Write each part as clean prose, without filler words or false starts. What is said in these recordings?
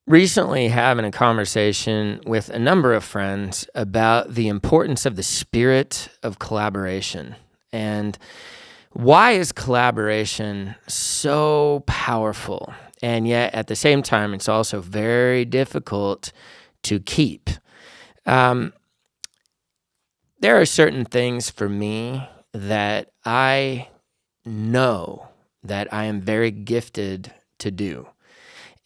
Recently, having a conversation with a number of friends about the importance of the spirit of collaboration and why is collaboration so powerful? And yet, at the same time, it's also very difficult to keep. Um, there are certain things for me that I know that I am very gifted to do.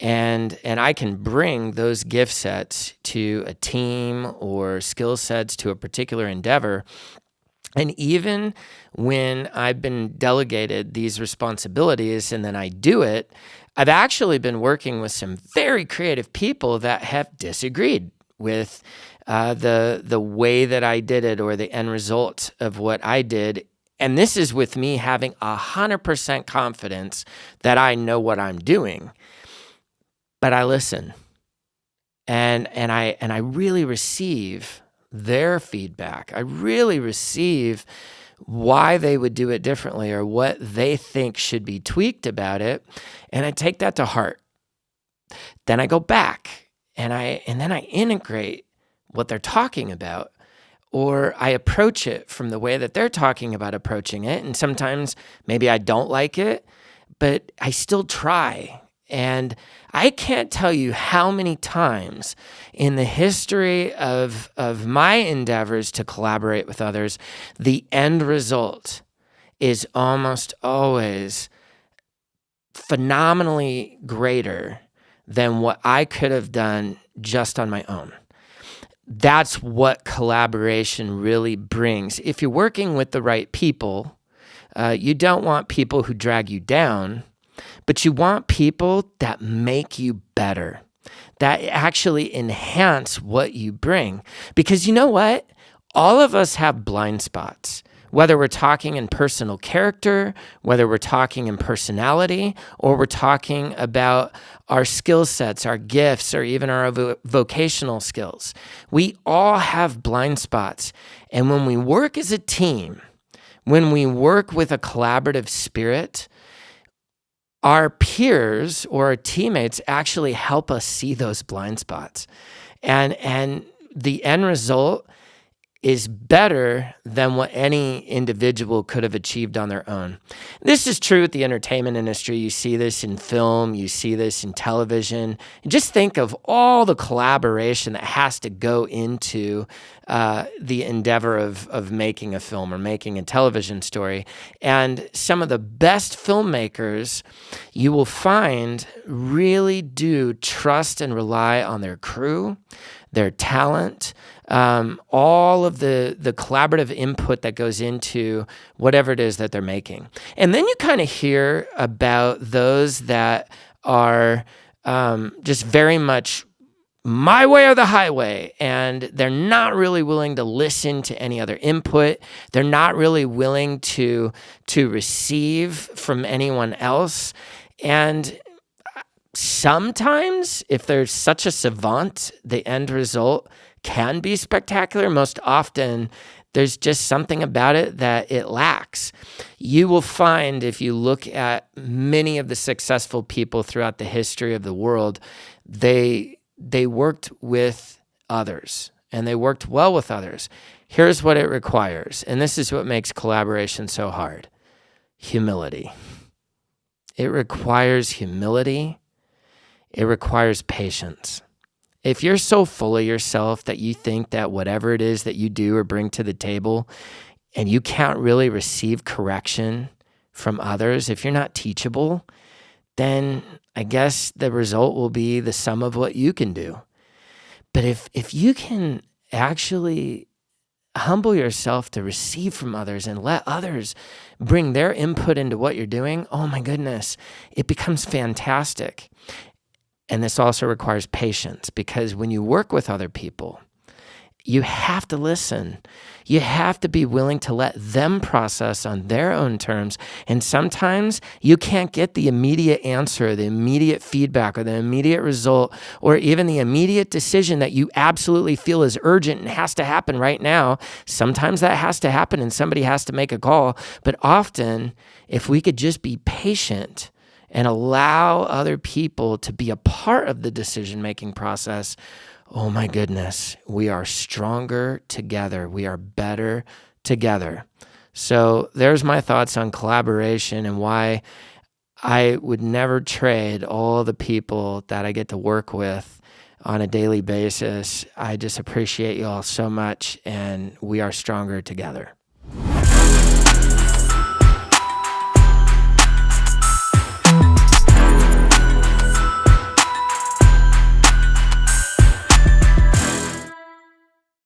And I can bring those gift sets to a team or skill sets to a particular endeavor. And even when I've been delegated these responsibilities and then I do it, I've actually been working with some very creative people that have disagreed with the way that I did it or the end result of what I did. And this is with me having 100% confidence that I know what I'm doing. But I listen, and I really receive their feedback. I really receive why they would do it differently or what they think should be tweaked about it, and I take that to heart. Then I go back and then I integrate what they're talking about, or I approach it from the way that they're talking about approaching it. And sometimes maybe I don't like it, but I still try. And I can't tell you how many times in the history of my endeavors to collaborate with others, the end result is almost always phenomenally greater than what I could have done just on my own. That's what collaboration really brings. If you're working with the right people, you don't want people who drag you down, but you want people that make you better, that actually enhance what you bring. Because you know what? All of us have blind spots, whether we're talking in personal character, whether we're talking in personality, or we're talking about our skill sets, our gifts, or even our vocational skills. We all have blind spots. And when we work as a team, when we work with a collaborative spirit, our peers or our teammates actually help us see those blind spots. And the end result is better than what any individual could have achieved on their own. This is true with the entertainment industry. You see this in film, you see this in television. Just think of all the collaboration that has to go into the endeavor of making a film or making a television story. And some of the best filmmakers you will find really do trust and rely on their crew, their talent, all of the collaborative input that goes into whatever it is that they're making. And then you kind of hear about those that are just very much my way or the highway, and they're not really willing to listen to any other input. They're not really willing to receive from anyone else. And sometimes, if there's such a savant, the end result can be spectacular. Most often, there's just something about it that it lacks. You will find, if you look at many of the successful people throughout the history of the world, they worked with others, and they worked well with others. Here's what it requires, and this is what makes collaboration so hard: humility. It requires humility. It requires patience. If you're so full of yourself that you think that whatever it is that you do or bring to the table, and you can't really receive correction from others, if you're not teachable, then I guess the result will be the sum of what you can do. But if you can actually humble yourself to receive from others and let others bring their input into what you're doing, oh my goodness, it becomes fantastic. And this also requires patience, because when you work with other people, you have to listen. You have to be willing to let them process on their own terms. And sometimes you can't get the immediate answer, the immediate feedback, or the immediate result, or even the immediate decision that you absolutely feel is urgent and has to happen right now. Sometimes that has to happen and somebody has to make a call. But often, if we could just be patient and allow other people to be a part of the decision-making process, oh my goodness, we are stronger together. We are better together. So there's my thoughts on collaboration and why I would never trade all the people that I get to work with on a daily basis. I just appreciate you all so much, and we are stronger together.